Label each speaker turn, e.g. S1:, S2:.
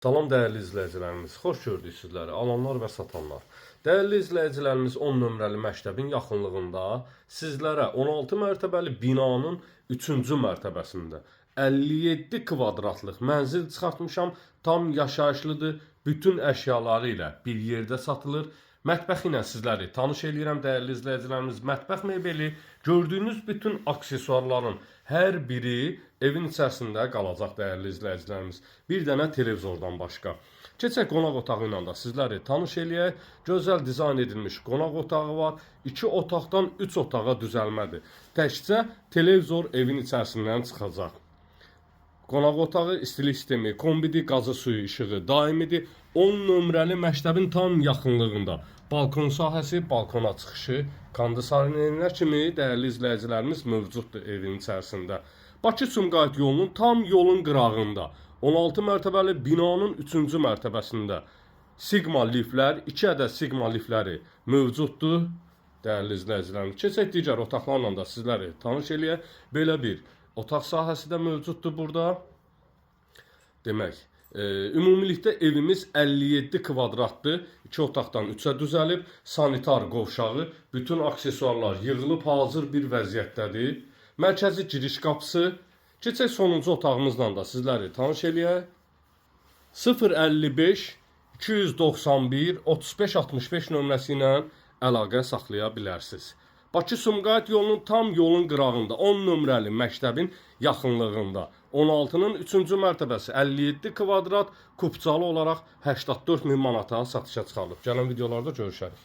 S1: Salam dəyərli izləyicilərimiz, xoş gördük sizləri, alanlar və satanlar. Dəyərli izləyicilərimiz 10 nömrəli məktəbin yaxınlığında sizlərə 16 mərtəbəli binanın 3-cü mərtəbəsində 57 kvadratlıq mənzil çıxartmışam. Tam yaşayışlıdır, bütün əşyaları ilə bir yerdə satılır. Mətbəx ilə sizləri tanış eləyirəm dəyərli izləyicilərimiz. Mətbəx mebeli, gördüyünüz bütün aksesuarların hər biri evin içərisində qalacaq dəyərli izləyicilərimiz. Bir dənə televizordan başqa. Keçək qonaq otağı ilə də sizləri tanış eləyək. Gözəl dizayn edilmiş qonaq otağı var. 2 otaqdan 3 otağa düzəlmədir. Təkcə televizor evin içərisindən çıxacaq. Qonaq otağı, istilik sistemi, kombidi, qazı suyu, işığı daimidir. 10 nömrəli məktəbin tam yaxınlığında balkon sahəsi, balkona çıxışı, kondisyonerlər kimi dəyərli izləyicilərimiz mövcuddur evin içərisində. Bakı-Sumqayıt yolunun tam yolun qırağında 16 mərtəbəli binanın 3-cü mərtəbəsində Sigma liflər, 2 ədəd Sigma lifləri mövcuddur. Dəyərli izləyicilərimiz, keçək digər otaqlarla da sizləri tanış eləyək. Belə bir otaq sahəsi də mövcuddur burada. Demək, ümumilikdə evimiz 57 kvadratdır. 2 otaqdan 3-ə düzəlib, sanitar qovşağı, bütün aksesuarlar yığılıb hazır bir vəziyyətdədir. Mərkəzi giriş qapısı. Keçək sonuncu otağımızla da sizləri tanış eləyək. 055 291 35 65 nömrəsi ilə əlaqə saxlaya bilərsiniz. Bakı-Sumqayıt yolunun tam yolun qırağında 10 nömrəli məktəbin yaxınlığında 16-nın 3-cü mərtəbəsi 57 kvadrat kupçalı olaraq 84 min manata satışa çıxarılıb. Gələn videolarda görüşərik.